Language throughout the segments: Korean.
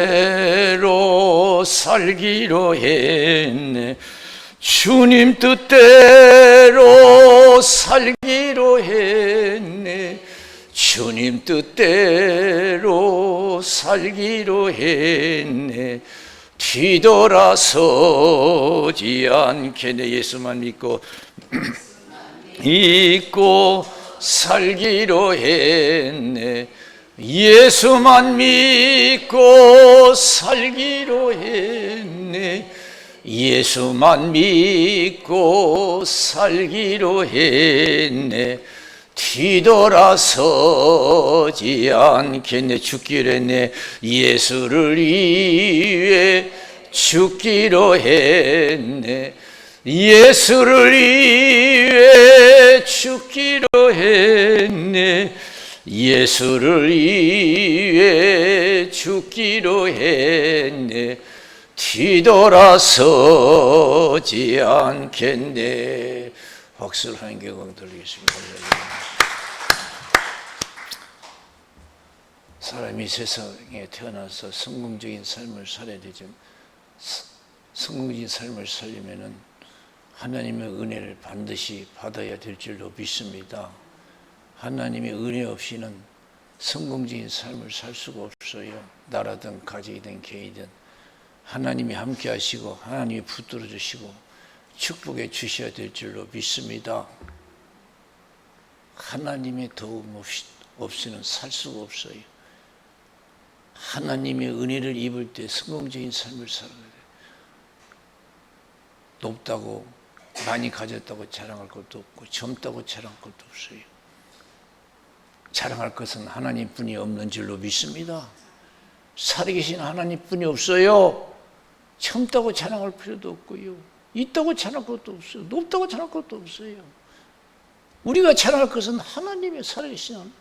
뜻대로 살기로 했네. 주님 뜻대로 살기로 했네. 주님 뜻대로 살기로 했네. 뒤돌아서지 않겠네. 예수만 믿고 살기로 했네. 예수만 믿고 살기로 했네. 예수만 믿고 살기로 했네. 뒤돌아서지 않겠네. 죽기로 했네. 예수를 위해 죽기로 했네. 예수를 위해 죽기로 했네. 예수를 위해 죽기로 했네. 뒤돌아서지 않겠네. 박수를 한 개공 돌리겠습니다. 사람이 세상에 태어나서 성공적인 삶을 살아야 되지만, 성공적인 삶을 살려면은 하나님의 은혜를 반드시 받아야 될 줄로 믿습니다. 하나님의 은혜 없이는 성공적인 삶을 살 수가 없어요. 나라든 가족이든 개인이든 하나님이 함께 하시고 하나님이 붙들어 주시고 축복해 주셔야 될 줄로 믿습니다. 하나님의 도움 없이는 살 수가 없어요. 하나님의 은혜를 입을 때 성공적인 삶을 살아야 돼요. 높다고 많이 가졌다고 자랑할 것도 없고 젊다고 자랑할 것도 없어요. 자랑할 것은 하나님뿐이 없는 줄로 믿습니다. 살아계신 하나님뿐이 없어요. 젊다고 자랑할 필요도 없고요. 있다고 자랑할 것도 없어요. 높다고 자랑할 것도 없어요. 우리가 자랑할 것은 하나님의 살아계신 하나님.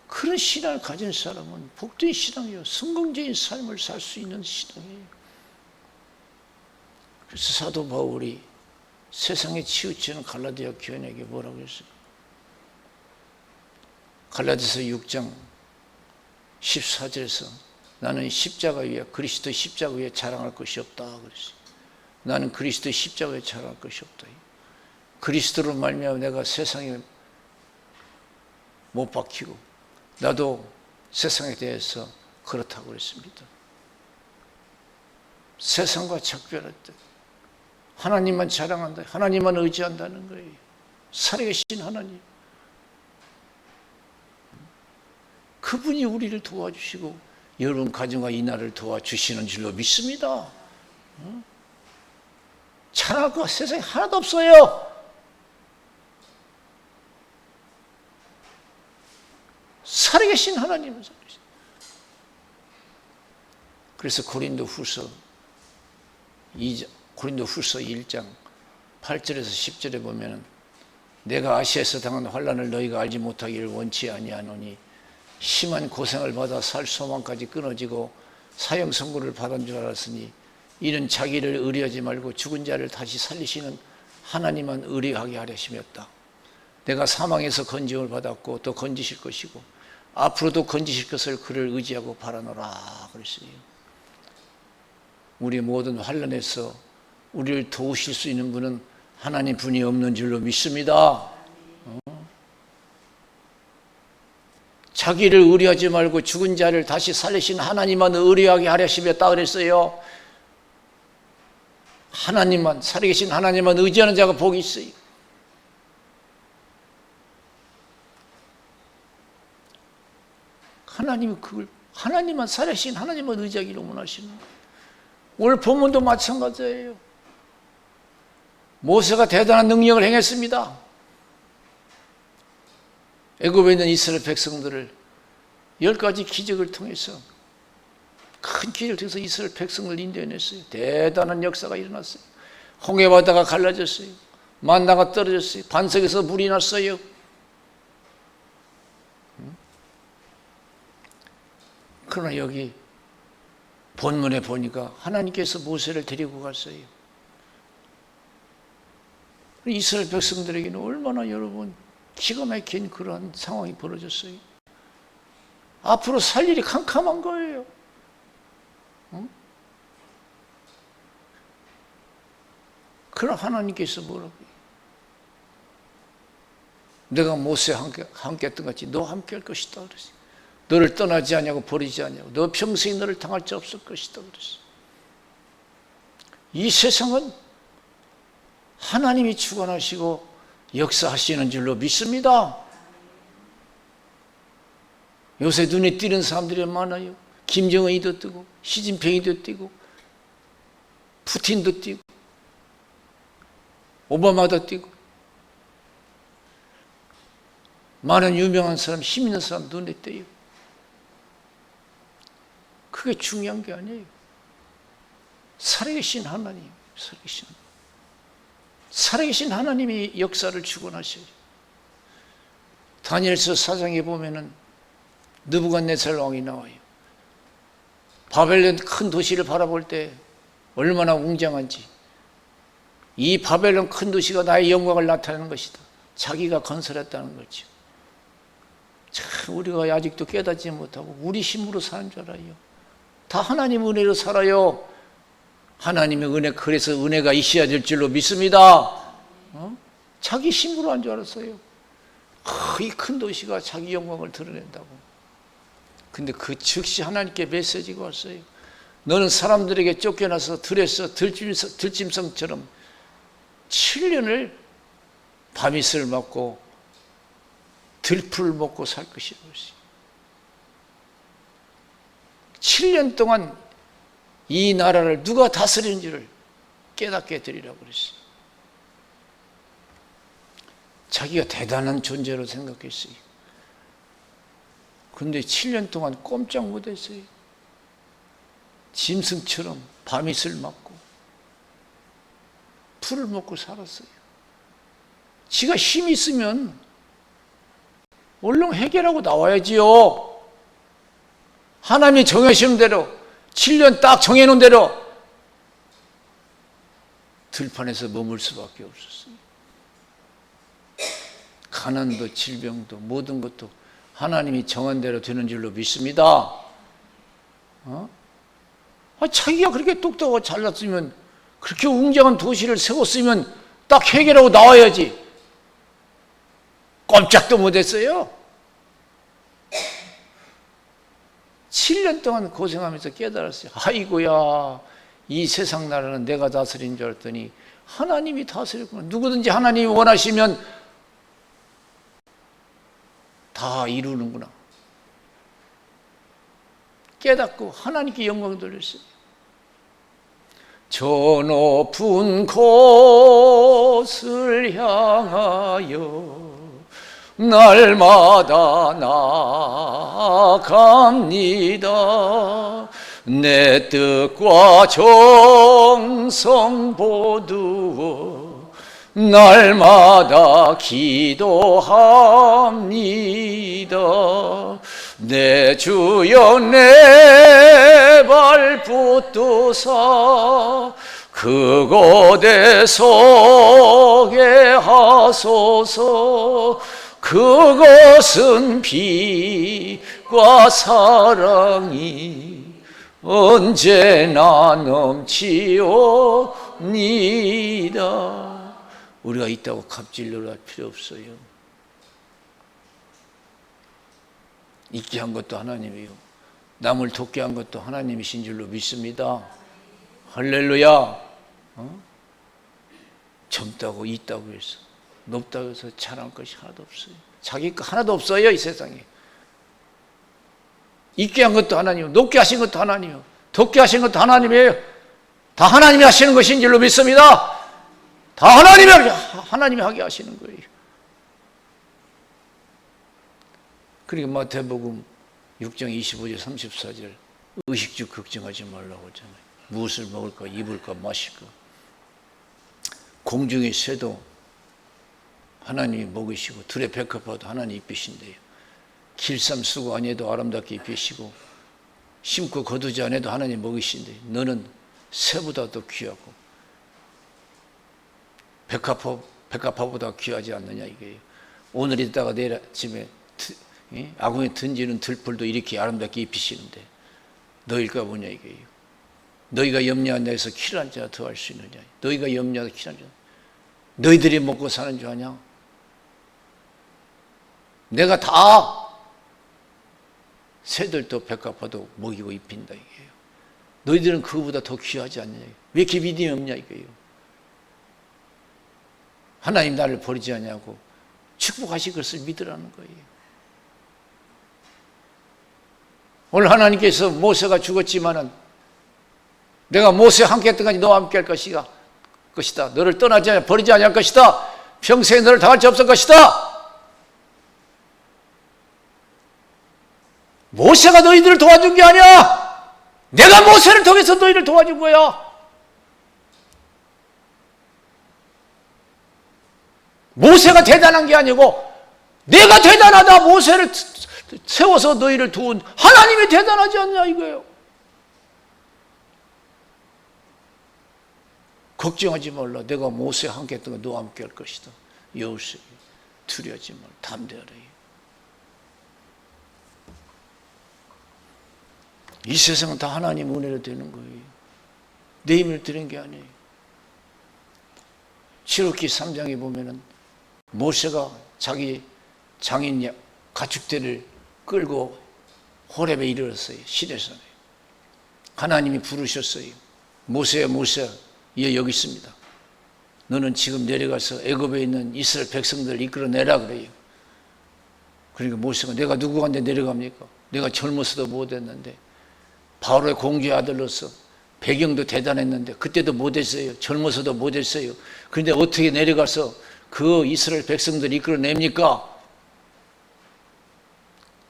그런 신앙을 가진 사람은 복된 신앙이요, 성공적인 삶을 살 수 있는 신앙이에요. 그래서 사도 바울이 세상에 치우치는 갈라디아 교인에게 뭐라고 했어요? 갈라디아서 6장 14절에서 나는 십자가 위에, 그리스도 십자가 위에 자랑할 것이 없다 그랬어요. 나는 그리스도 십자가 위에 자랑할 것이 없다. 그리스도로 말미암아 내가 세상에 못 박히고 나도 세상에 대해서 그렇다고 그랬습니다. 세상과 작별할 때 하나님만 자랑한다, 하나님만 의지한다는 거예요. 살아계신 하나님, 그분이 우리를 도와주시고 여러분 가정과 이 나라를 도와주시는 줄로 믿습니다. 자랑할 거 세상에 하나도 없어요. 살아계신 하나님은 살아계신. 그래서 고린도후서 1장 8절에서 10절에 보면은 내가 아시아에서 당한 환난을 너희가 알지 못하기를 원치 아니하노니 심한 고생을 받아 살 소망까지 끊어지고 사형 선고를 받은 줄 알았으니 이는 자기를 의뢰하지 말고 죽은 자를 다시 살리시는 하나님만 의뢰하게 하려 하심이었다. 내가 사망에서 건짐을 받았고 또 건지실 것이고 앞으로도 건지실 것을 그를 의지하고 바라노라 그랬어요. 우리 모든 환난에서 우리를 도우실 수 있는 분은 하나님 분이 없는 줄로 믿습니다. 자기를 의뢰하지 말고 죽은 자를 다시 살리신 하나님만 의뢰하게 하려 하심이었다 그랬어요. 하나님만, 살아계신 하나님만 의지하는 자가 복이 있어요. 하나님이 그걸, 하나님만, 살아계신 하나님만 의지하기를 원하시는 거예요. 오늘 본문도 마찬가지예요. 모세가 대단한 능력을 행했습니다. 애굽에 있는 이스라엘 백성들을 10가지 기적을 통해서, 큰 기적을 통해서 이스라엘 백성을 인도해냈어요. 대단한 역사가 일어났어요. 홍해바다가 갈라졌어요. 만나가 떨어졌어요. 반석에서 물이 났어요. 그러나 여기 본문에 보니까 하나님께서 모세를 데리고 갔어요. 이스라엘 백성들에게는 얼마나 여러분 기가 막힌 그런 상황이 벌어졌어요. 앞으로 살 일이 캄캄한 거예요. 응? 그러나 하나님께서 뭐라고? 내가 모세와 함께 했던 같이 너 함께 할 것이다 그랬어요. 너를 떠나지 아니하고 버리지 아니하고 너 평생이 너를 당할 자 없을 것이다 그랬어요. 이 세상은 하나님이 주관하시고 역사하시는 줄로 믿습니다. 요새 눈에 띄는 사람들이 많아요. 김정은이도 뜨고 시진핑이도 뛰고 푸틴도 뛰고 오바마도 뛰고 많은 유명한 사람, 힘 있는 사람 눈에 띄어요. 그게 중요한 게 아니에요. 살아계신 하나님, 살아계신 하나님이 역사를 주관하셔요. 다니엘서 4장에 보면은 느부갓네살 왕이 나와요. 바벨론 큰 도시를 바라볼 때 얼마나 웅장한지, 이 바벨론 큰 도시가 나의 영광을 나타내는 것이다. 자기가 건설했다는 거죠. 참 우리가 아직도 깨닫지 못하고 우리 힘으로 사는 줄 알아요. 다 하나님 은혜로 살아요. 하나님의 은혜, 그래서 은혜가 있어야 될 줄로 믿습니다. 자기 힘으로 한 줄 알았어요. 이 큰 도시가 자기 영광을 드러낸다고. 근데 그 즉시 하나님께 메시지가 왔어요. 너는 사람들에게 쫓겨나서 들에서 들짐승처럼 7년을 밤이슬 먹고 들풀을 먹고 살 것이라고 했어요. 7년 동안 이 나라를 누가 다스리는지를 깨닫게 해드리라고 그랬어요. 자기가 대단한 존재로 생각했어요. 그런데 7년 동안 꼼짝 못했어요. 짐승처럼 밤이슬 맞고 풀을 먹고 살았어요. 지가 힘이 있으면 얼른 해결하고 나와야지요. 하나님이 정해주신 대로 7년 딱 정해놓은 대로 들판에서 머물 수밖에 없었어요. 가난도 질병도 모든 것도 하나님이 정한 대로 되는 줄로 믿습니다. 자기가 그렇게 똑똑하고 잘났으면, 그렇게 웅장한 도시를 세웠으면 딱 해결하고 나와야지. 꼼짝도 못했어요. 7년 동안 고생하면서 깨달았어요. 아이고야, 이 세상 나라는 내가 다스린 줄 알았더니 하나님이 다스렸구나. 누구든지 하나님이 원하시면 다 이루는구나. 깨닫고 하나님께 영광 돌렸어요. 저 높은 곳을 향하여 날마다 나아갑니다. 내 뜻과 정성 보두어 날마다 기도합니다. 내 주여 내 발 붙드사 그곳에 서게 하소서. 그것은 빛과 사랑이 언제나 넘치옵니다. 우리가 있다고 갑질을 할 필요 없어요. 있게 한 것도 하나님이요, 남을 돕게 한 것도 하나님이신 줄로 믿습니다. 할렐루야. 젊다고 있다고 해서, 높다고 해서 자랑할 것이 하나도 없어요. 자기 거 하나도 없어요. 이 세상에. 있게 한 것도 하나님이요, 높게 하신 것도 하나님이요, 돕게 하신 것도 하나님이에요. 다 하나님이 하시는 것인 줄로 믿습니다. 다 하나님이 하게 하시는 거예요. 그러니까 마태복음 6장 25절 34절 의식주 걱정하지 말라고 하잖아요. 무엇을 먹을까, 입을까, 마실까. 공중의 새도 하나님이 먹이시고 들의 백합화도 하나님이 입히신대요. 길쌈 쓰고 아니해도 아름답게 입히시고 심고 거두지 않아도 하나님이 먹이신대요. 너는 새보다 더 귀하고 백합화보다 귀하지 않느냐 이게요. 오늘 있다가 내일 아침에 아궁에 던지는 들풀도 이렇게 아름답게 입히시는데 너희가 뭐냐 이게요. 너희가 염려한다 해서 키를 한 자나 더할 수 있느냐. 너희가 염려하다 키를 한 자나. 너희들이 먹고 사는 줄 아냐. 내가 다 새들도 백합화도 먹이고 입힌다 이게요. 너희들은 그거보다 더 귀하지 않냐. 왜 이렇게 믿음이 없냐 이거예요. 하나님 나를 버리지 않냐고 축복하실 것을 믿으라는 거예요. 오늘 하나님께서 모세가 죽었지만은 내가 모세와 함께 했던 것이 너와 함께 할 것이다. 너를 떠나지 않냐 버리지 않을 것이다. 평생에 너를 당할 수 없을 것이다. 모세가 너희들을 도와준 게 아니야. 내가 모세를 통해서 너희를 도와준 거야. 모세가 대단한 게 아니고 내가 대단하다. 모세를 세워서 너희를 도운 하나님이 대단하지 않냐 이거예요. 걱정하지 말라. 내가 모세와 함께 했던 거 너와 함께 할 것이다. 여호수아 두려워하지 말라. 담대하라. 이 세상은 다 하나님 은혜로 되는 거예요. 내 힘을 드는 게 아니에요. 출애굽기 3장에 보면은 모세가 자기 장인 가축대를 끌고 호렙에 이르렀어요. 시내산에. 하나님이 부르셨어요. 모세야 모세야 여기 있습니다. 너는 지금 내려가서 애굽에 있는 이스라엘 백성들을 이끌어내라 그래요. 그러니까 모세가 내가 누구한테 내려갑니까? 내가 젊어서도 못했는데 바로의 공주의 아들로서 배경도 대단했는데 그때도 못했어요. 젊어서도 못했어요. 그런데 어떻게 내려가서 그 이스라엘 백성들을 이끌어냅니까?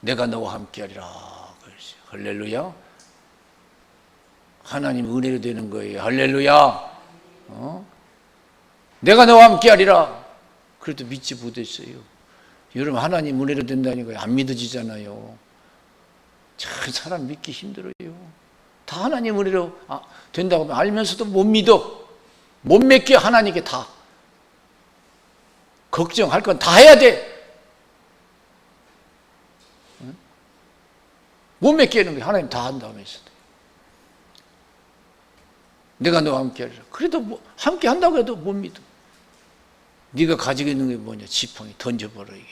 내가 너와 함께하리라. 할렐루야. 하나님 은혜로 되는 거예요. 할렐루야. 내가 너와 함께하리라. 그래도 믿지 못했어요. 여러분 하나님 은혜로 된다니까 안 믿어지잖아요. 참 사람 믿기 힘들어요. 다 하나님 은혜로 된다고 하면 알면서도 못 믿어. 못 믿게 하나님께 다 걱정할 건 다 해야 돼. 못 믿게 하는 게 하나님 다 한다면서. 내가 너와 함께 하리라. 그래도 함께 한다고 해도 못 믿어. 네가 가지고 있는 게 뭐냐. 지팡이 던져버려. 이게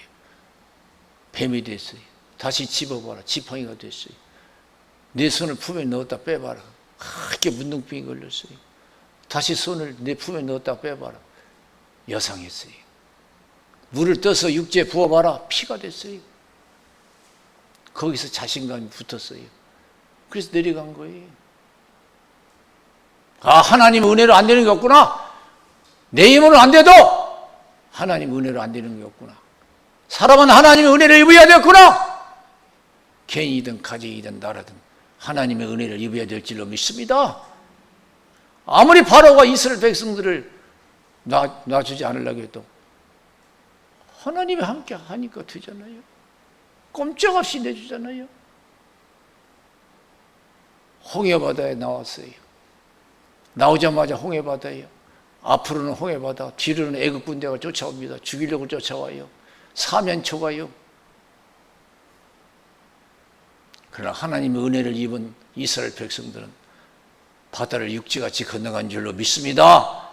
뱀이 됐어요. 다시 집어봐라. 지팡이가 됐어요. 내 손을 품에 넣었다 빼봐라. 이렇게 문둥병이 걸렸어요. 다시 손을 내 품에 넣었다 빼봐라. 여상했어요. 물을 떠서 육지에 부어봐라. 피가 됐어요. 거기서 자신감이 붙었어요. 그래서 내려간 거예요. 하나님 은혜로 안 되는 게 없구나. 내 힘으로는 안 돼도 하나님 은혜로 안 되는 게 없구나. 사람은 하나님의 은혜를 입어야 되겠구나. 개인이든 가정이든 나라든 하나님의 은혜를 입어야 될 줄로 믿습니다. 아무리 바로가 이스라엘 백성들을 놔주지 않으려고 해도 하나님이 함께 하니까 되잖아요. 꼼짝없이 내주잖아요. 홍해바다에 나왔어요. 나오자마자 홍해바다예요. 앞으로는 홍해바다, 뒤로는 애국 군대가 쫓아옵니다. 죽이려고 쫓아와요. 사면초가요. 그러나 하나님의 은혜를 입은 이스라엘 백성들은 바다를 육지같이 건너간 줄로 믿습니다.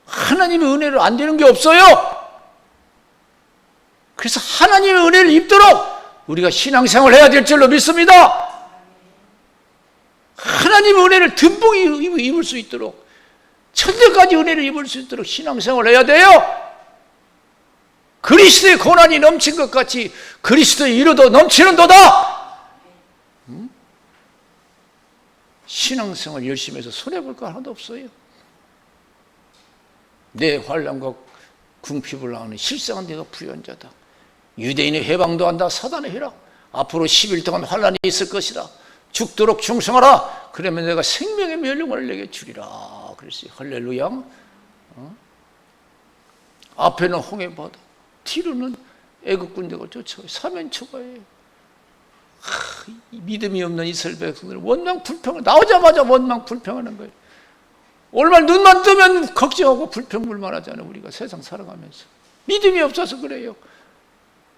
하나님의 은혜로 안 되는 게 없어요. 그래서 하나님의 은혜를 입도록 우리가 신앙생활을 해야 될 줄로 믿습니다. 하나님의 은혜를 듬뿍 입을 수 있도록, 천대까지 은혜를 입을 수 있도록 신앙생활을 해야 돼요. 그리스도의 고난이 넘친 것 같이 그리스도의 위로도 넘치는도다. 신앙생활 열심히 해서 손해볼 거 하나도 없어요. 내 환난과 궁핍을 당하는 실상은 내가 부유한 자다. 유대인의 해방도 한다. 사단의 해라. 앞으로 10일 동안 환난이 있을 것이다. 죽도록 충성하라. 그러면 내가 생명의 멸령을 내게 주리라. 그랬어요. 할렐루야. 앞에는 홍해바다, 뒤로는 애국 군대가 쫓아와요. 사면초가예요. 믿음이 없는 이스라엘 백성들은 원망 불평을 나오자마자 원망 불평하는 거예요. 얼마나 눈만 뜨면 걱정하고 불평불만하잖아요. 우리가 세상 살아가면서 믿음이 없어서 그래요.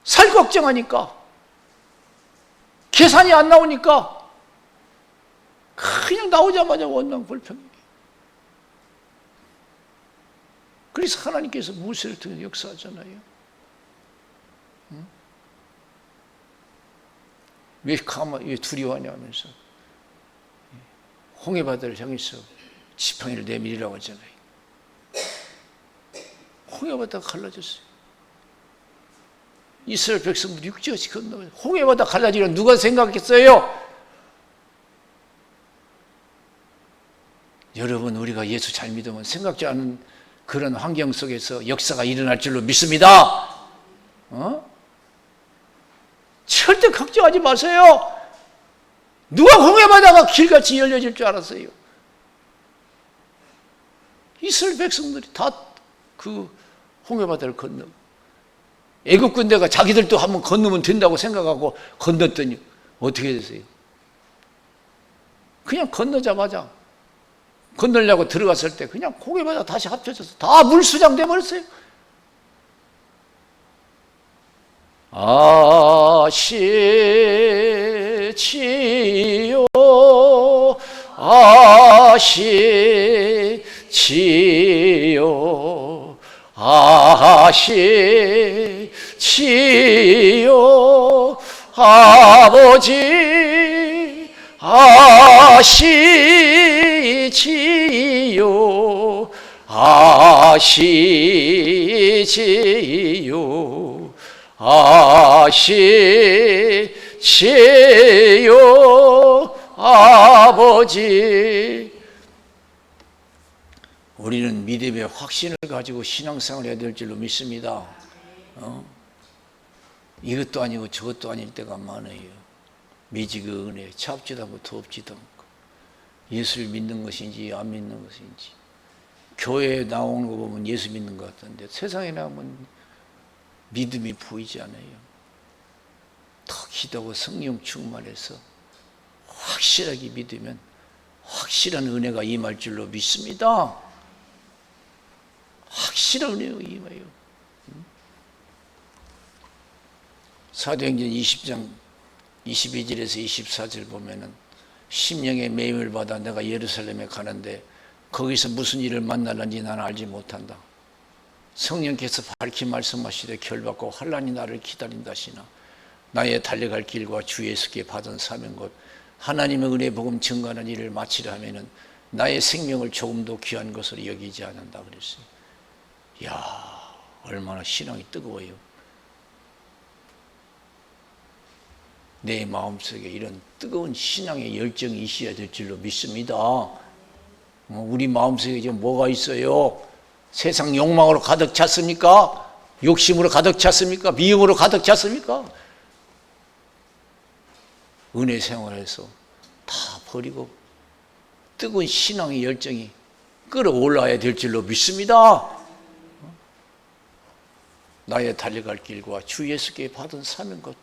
살 걱정하니까, 계산이 안 나오니까 그냥 나오자마자 원망 불평. 그래서 하나님께서 모세를 통해 역사하잖아요. 왜 두려워하냐 하면서 홍해바다를 향해서 지팡이를 내밀으라고 하잖아요. 홍해바다가 갈라졌어요. 이스라엘 백성들이 육지같이 건너가요. 홍해바다 갈라지는 누가 생각했어요? 여러분, 우리가 예수 잘 믿으면 생각지 않은 그런 환경 속에서 역사가 일어날 줄로 믿습니다. 절대 걱정하지 마세요. 누가 홍해바다가 길같이 열려질 줄 알았어요? 이스라엘 백성들이 다 그 홍해바다를 건너. 애국 군대가 자기들도 한번 건너면 된다고 생각하고 건넜더니 어떻게 됐어요? 그냥 건너자마자 건너려고 들어갔을 때 그냥 홍해바다 다시 합쳐져서 다 물수장 돼버렸어요. 아시지요, 아시지요, 아시지요, 아버지 아시지요, 아시지요, 아시지요, 아버지. 우리는 믿음의 확신을 가지고 신앙생활을 해야 될 줄로 믿습니다. 이것도 아니고 저것도 아닐 때가 많아요. 미지그 은혜, 차갑지도 않고 덥지도 않고, 예수를 믿는 것인지 안 믿는 것인지. 교회에 나오는 거 보면 예수 믿는 것 같던데 세상에 나오면 믿음이 보이지 않아요. 더 기도하고 성령 충만해서 확실하게 믿으면 확실한 은혜가 임할 줄로 믿습니다. 확실한 은혜가 임해요. 사도행전 20장 22절에서 24절 보면은 심령의 매임을 받아 내가 예루살렘에 가는데 거기서 무슨 일을 만나는지 나는 알지 못한다. 성령께서 밝히 말씀하시되 결받고 환난이 나를 기다린다시나 나의 달려갈 길과 주 예수께 받은 사명 곧 하나님의 은혜 복음 증거하는 일을 마치려 하면은 나의 생명을 조금도 귀한 것으로 여기지 않는다 그랬어요. 이야, 얼마나 신앙이 뜨거워요. 내 마음속에 이런 뜨거운 신앙의 열정이 있어야 될 줄로 믿습니다. 우리 마음속에 지금 뭐가 있어요? 세상 욕망으로 가득 찼습니까? 욕심으로 가득 찼습니까? 미움으로 가득 찼습니까? 은혜 생활에서 다 버리고 뜨거운 신앙의 열정이 끌어올라야 될 줄로 믿습니다. 나의 달려갈 길과 주 예수께 받은 사명 것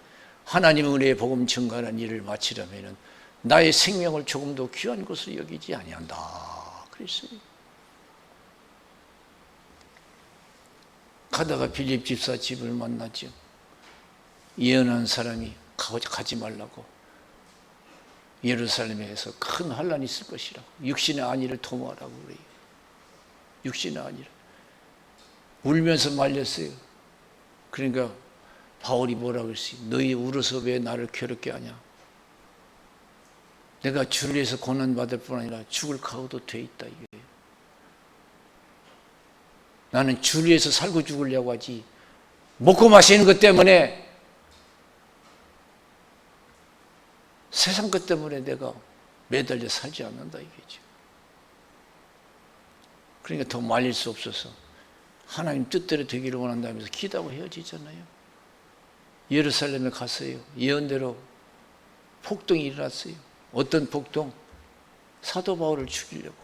하나님의 은혜의 복음 증거하는 일을 마치려면 나의 생명을 조금도 귀한 것으로 여기지 아니한다 그랬어요. 가다가 빌립 집사 집을 만났죠. 예언한 사람이 가지 말라고, 예루살렘에서 큰 환란이 있을 것이라고, 육신의 안위를 도모하라고 그래요. 육신의 안위를 울면서 말렸어요. 그러니까 바울이 뭐라고 그랬어요? 너희 울어서 왜 나를 괴롭게 하냐? 내가 주를 위해서 고난받을 뿐 아니라 죽을 각오도 돼 있다 이거예요. 나는 주를 위해서 살고 죽으려고 하지 먹고 마시는 것 때문에, 세상 것 때문에 내가 매달려 살지 않는다 이거죠. 그러니까 더 말릴 수 없어서 하나님 뜻대로 되기를 원한다면서 기도하고 헤어지잖아요. 예루살렘에 갔어요. 예언대로 폭동이 일어났어요. 어떤 폭동? 사도 바울을 죽이려고.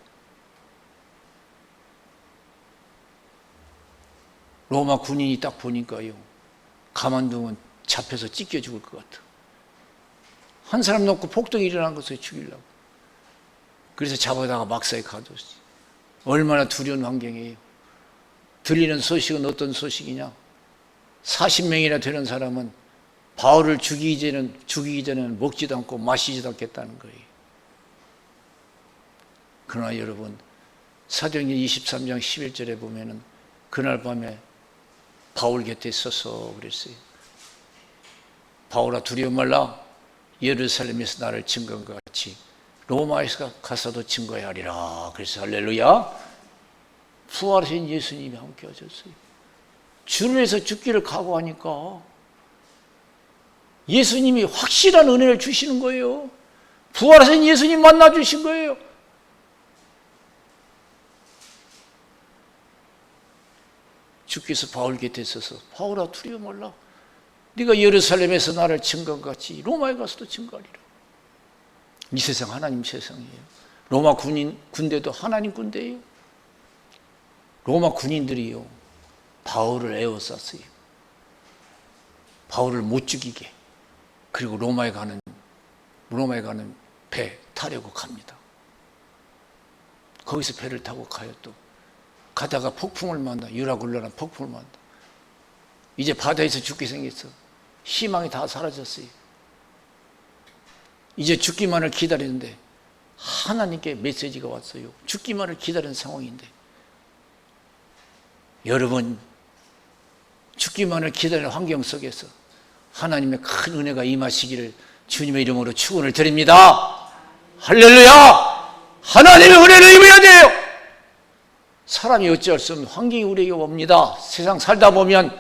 로마 군인이 딱 보니까요, 가만두면 잡혀서 찢겨 죽을 것 같아. 한 사람 놓고 폭동이 일어난 것을 죽이려고. 그래서 잡아다가 막사에 가뒀어요. 얼마나 두려운 환경이에요. 들리는 소식은 어떤 소식이냐? 40명이나 되는 사람은 바울을 죽이기 전에는 먹지도 않고 마시지도 않겠다는 거예요. 그러나 여러분, 사도행전 23장 11절에 보면은 그날 밤에 바울 곁에 서서 그랬어요. 바울아, 두려워 말라. 예루살렘에서 나를 증거한 것 같이 로마에서 가서도 증거해야 하리라. 그래서 할렐루야, 부활하신 예수님이 함께 하셨어요. 주를 위해서 죽기를 각오하니까 예수님이 확실한 은혜를 주시는 거예요. 부활하신 예수님 만나 주신 거예요. 주께서 바울 곁에 있어서 바울아, 두려워 말라. 네가 예루살렘에서 나를 증거한 것 같이 로마에 가서도 증거하리라. 이 세상 하나님 세상이에요. 로마 군대도 하나님 군대예요. 로마 군인들이요, 바울을 에워쌌어요. 바울을 못 죽이게. 그리고 로마에 가는 배 타려고 갑니다. 거기서 배를 타고 가요. 또 가다가 폭풍을 만나, 유라굴라는 폭풍을 만나. 이제 바다에서 죽게 생겼어. 희망이 다 사라졌어요. 이제 죽기만을 기다리는데 하나님께 메시지가 왔어요. 죽기만을 기다리는 상황인데, 여러분, 죽기만을 기다리는 환경 속에서 하나님의 큰 은혜가 임하시기를 주님의 이름으로 축원을 드립니다. 할렐루야! 하나님의 은혜를 입어야 돼요. 사람이 어찌할 수 없는 환경이 우리에게 옵니다. 세상 살다 보면.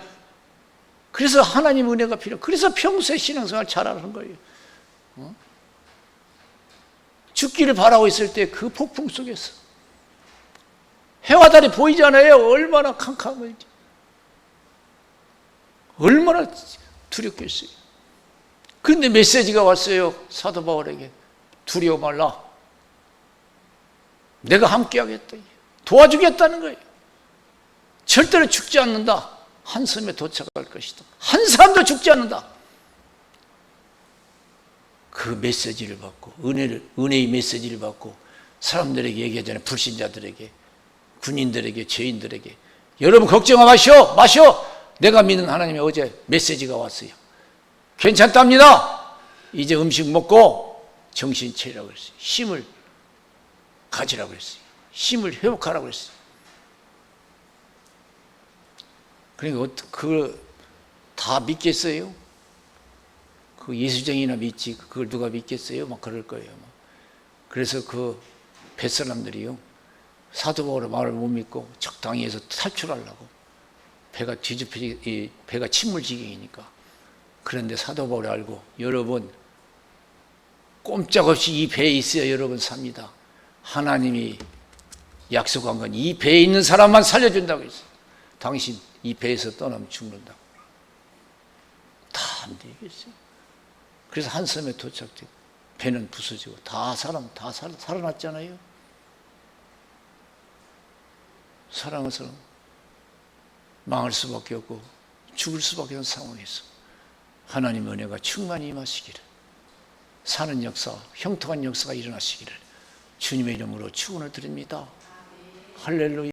그래서 하나님의 은혜가 필요해요. 그래서 평소에 신앙생활 잘하는 거예요. 죽기를 바라고 있을 때 그 폭풍 속에서 해와 달이 보이잖아요. 얼마나 캄캄한지, 얼마나 두렵겠어요. 그런데 메시지가 왔어요. 사도 바울에게. 두려워 말라. 내가 함께 하겠다. 도와주겠다는 거예요. 절대로 죽지 않는다. 한 섬에 도착할 것이다. 한 사람도 죽지 않는다. 그 메시지를 받고, 은혜의 메시지를 받고 사람들에게 얘기하잖아요. 불신자들에게, 군인들에게, 죄인들에게. 여러분 걱정하지 마시오. 내가 믿는 하나님의 어제 메시지가 왔어요. 괜찮답니다. 이제 음식 먹고 정신 차리라고 그랬어요. 힘을 가지라고 그랬어요. 힘을 회복하라고 그랬어요. 그러니까 그걸 다 믿겠어요? 그 예수쟁이나 믿지 그걸 누가 믿겠어요? 막 그럴 거예요. 그래서 그 뱃사람들이요, 사도 바울의 말을 못 믿고 적당히 해서 탈출하려고 배가 뒤집혀지, 배가 침몰지경이니까. 그런데 사도 바울이 알고, 여러분 꼼짝없이 이 배에 있어야 여러분 삽니다. 하나님이 약속한 건 이 배에 있는 사람만 살려준다고 했어요. 당신 이 배에서 떠나면 죽는다고. 다 안 되겠어요. 그래서 한 섬에 도착되고 배는 부서지고 다 살아났잖아요. 사랑하는 사람 망할 수밖에 없고 죽을 수밖에 없는 상황에서 하나님의 은혜가 충만히 임하시기를, 사는 역사, 형통한 역사가 일어나시기를 주님의 이름으로 축원을 드립니다. 할렐루야.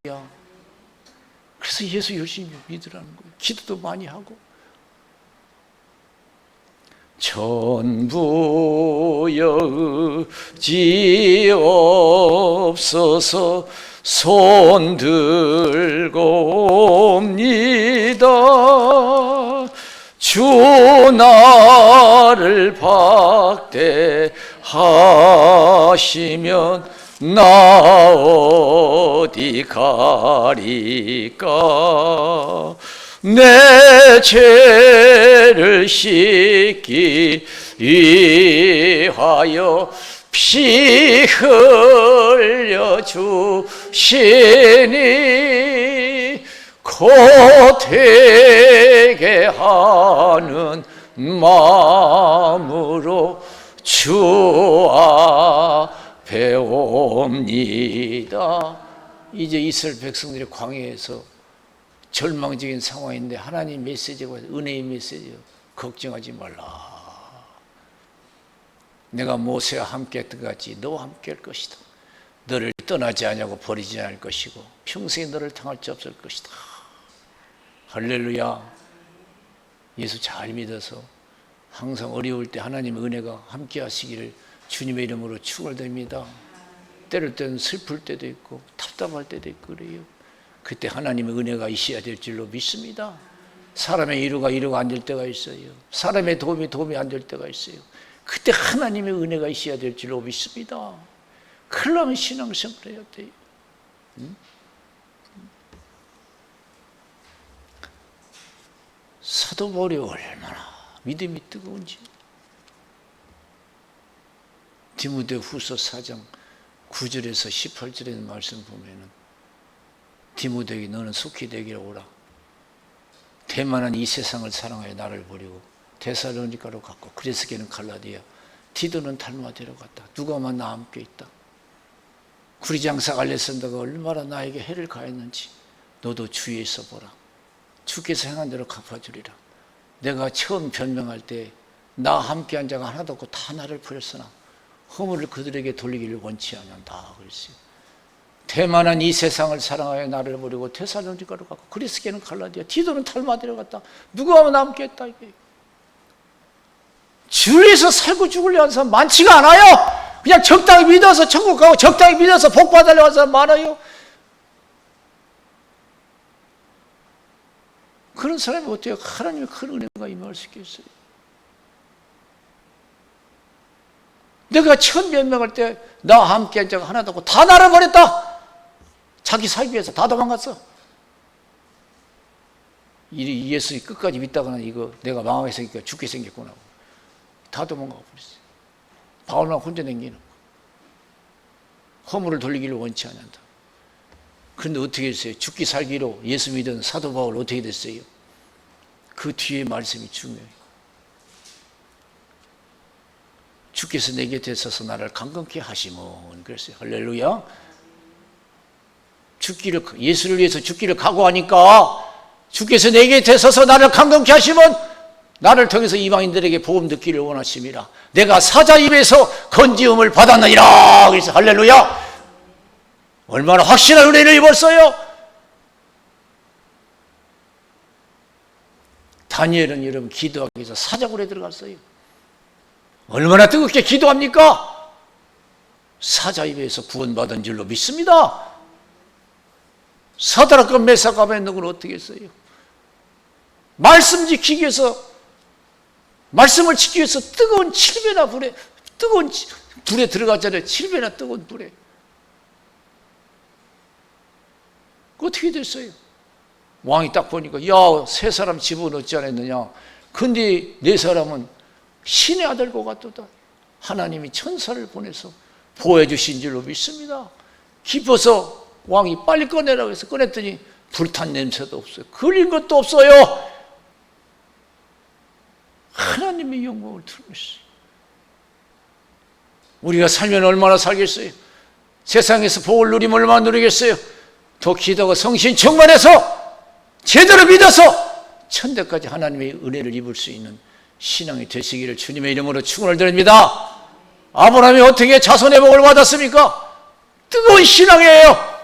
그래서 예수 열심히 믿으라는 거예요. 기도도 많이 하고. 전부 여지없어서 손 들고 옵니다. 주 나를 박대하시면 나 어디 가리까. 내 죄를 씻기 위하여 피 흘려 주시니 곧 되게 하는 마음으로 주 앞에 옵니다. 이제 이스라엘 백성들이 광야에서 절망적인 상황인데 하나님 메시지가, 은혜의 메시지요. 걱정하지 말라. 내가 모세와 함께 했던 것 같이 너와 함께 할 것이다. 너를 떠나지 아니하고 버리지 않을 것이고 평생에 너를 당할 자 없을 것이다. 할렐루야. 예수 잘 믿어서 항상 어려울 때 하나님의 은혜가 함께 하시기를 주님의 이름으로 축원드립니다. 때를 때는 슬플 때도 있고 답답할 때도 있고 그래요. 그때 하나님의 은혜가 있어야 될 줄로 믿습니다. 사람의 이루가 안 될 때가 있어요. 사람의 도움이 안 될 때가 있어요. 그때 하나님의 은혜가 있어야 될 줄로 믿습니다. 그러면 신앙생활을 해야 돼요. 사도 바울이 얼마나 믿음이 뜨거운지. 디모데후서 4장 9절에서 18절에 있는 말씀 보면은 디모데에게 너는 속히 내게 오라. 대만한 이 세상을 사랑하여 나를 버리고 데살로니가로 갔고 그레스게는 갈라디아, 디도는 달마디로 갔다. 누가만 나 함께 있다. 구리장사 알레산더가 얼마나 나에게 해를 가했는지 너도 주위에 있어 보라. 주께서 행한 대로 갚아주리라. 내가 처음 변명할 때 나 함께 한 자가 하나도 없고 다 나를 버렸으나 허물을 그들에게 돌리기를 원치 않는다 그랬어요. 대만한 이 세상을 사랑하여 나를 버리고 데살로니가로 갔고 그리스게는 갈라디아, 디도는 달마디로 갔다. 누가 하면 남게 했다 이게. 주위에서 살고 죽으려 하는 사람 많지가 않아요. 그냥 적당히 믿어서 천국 가고 적당히 믿어서 복 받으려고 하는 사람 많아요. 그런 사람이 어떻게 하나님의 큰 은혜가 임할 수 있겠어요? 내가 처음 변명할 때 나와 함께 한 자가 하나도 없고 다 나를 버렸다. 자기 살기 위해서 다 도망갔어. 이 예수 끝까지 믿다가는 이거 내가 망하게 생기니까 죽게 생겼구나. 다 도망가 버렸어요. 바울만 혼자 댕기는 거. 허물을 돌리기를 원치 않는다. 그런데 어떻게 됐어요? 죽기 살기로 예수 믿은 사도 바울 어떻게 됐어요? 그 뒤에 말씀이 중요해요. 주께서 내 곁에 서서 나를 강건케 하시면 그랬어요. 할렐루야. 예수를 위해서 죽기를 각오하니까 주께서 내 곁에 서서 나를 강건케 하시면 나를 통해서 이방인들에게 복음 듣기를 원하심이라. 내가 사자 입에서 건지음을 받았느니라. 그래서 할렐루야. 얼마나 확신한 은혜를 입었어요. 다니엘은 여러분 기도하기 위해서 사자굴에 들어갔어요. 얼마나 뜨겁게 기도합니까? 사자 입에서 구원받은 줄로 믿습니다. 사드락과 메삭과 아벤노고는 어떻게 했어요? 말씀 지키기 위해서, 말씀을 지키기 위해서 뜨거운 7배나 불에 들어갔잖아요. 7배나 뜨거운 불에. 어떻게 됐어요? 왕이 딱 보니까 야, 세 사람 집어넣지 않았느냐. 근데 네 사람은 신의 아들과 같도다. 하나님이 천사를 보내서 보호해 주신 줄로 믿습니다. 기뻐서 왕이 빨리 꺼내라고 해서 꺼냈더니 불탄 냄새도 없어요. 걸린 것도 없어요. 하나님의 영광을 드러냈어요. 우리가 살면 얼마나 살겠어요? 세상에서 복을 누리면 얼마나 누리겠어요? 더 기도가 성신 충만해서 제대로 믿어서 천대까지 하나님의 은혜를 입을 수 있는 신앙이 되시기를 주님의 이름으로 축원을 드립니다. 아브라함이 어떻게 자손의 복을 받았습니까? 뜨거운 신앙이에요.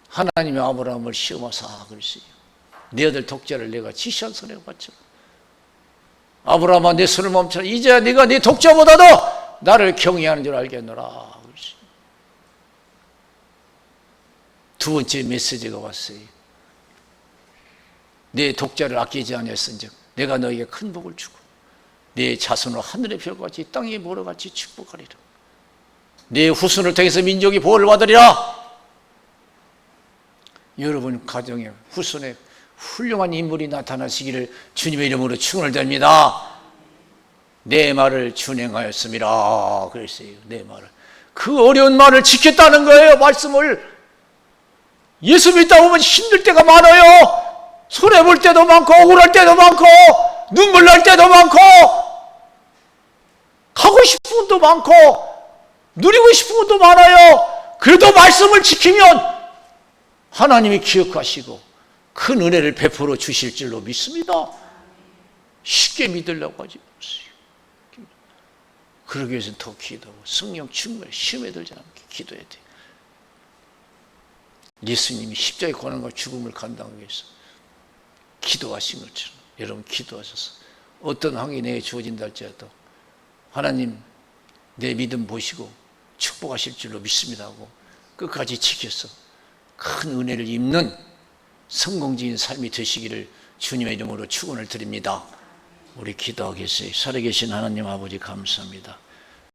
하나님이 아브라함을 시험하사 그랬어요. 네 아들 독자를 내가 지시한 손에 바쳐라. 아브라함아 내 손을 멈춰라. 이제야 네가 네 독자보다도 나를 경외하는 줄 알겠노라. 그랬어요. 두 번째 메시지가 왔어요. 내 독자를 아끼지 아니했은즉 내가 너에게 큰 복을 주고 내 자손을 하늘의 별같이 땅의 모래같이 축복하리라. 내 후손을 통해서 민족이 복을 받으리라. 여러분 가정에 후손에 훌륭한 인물이 나타나시기를 주님의 이름으로 축원을 드립니다. 내 말을 준행하였습니다. 그랬어요. 내 말을. 그 어려운 말을 지켰다는 거예요. 말씀을. 예수 믿다 보면 힘들 때가 많아요. 손해볼 때도 많고 억울할 때도 많고 눈물 날 때도 많고 가고 싶은 것도 많고 누리고 싶은 것도 많아요. 그래도 말씀을 지키면 하나님이 기억하시고 큰 은혜를 베풀어 주실 줄로 믿습니다. 쉽게 믿으려고 하지 마세요. 그러기 위해서는 더 기도하고 성령 충만히 시험에 들지 않게 기도해야 돼요. 예수님이 십자가의 고난과 죽음을 감당하기 위해서 기도하신 것처럼 여러분 기도하셔서 어떤 환경이 내게 주어진다 할지라도 하나님 내 믿음 보시고 축복하실 줄로 믿습니다 하고 끝까지 지켜서 큰 은혜를 입는 성공적인 삶이 되시기를 주님의 이름으로 축원을 드립니다. 우리 기도하겠어요. 살아계신 하나님 아버지 감사합니다.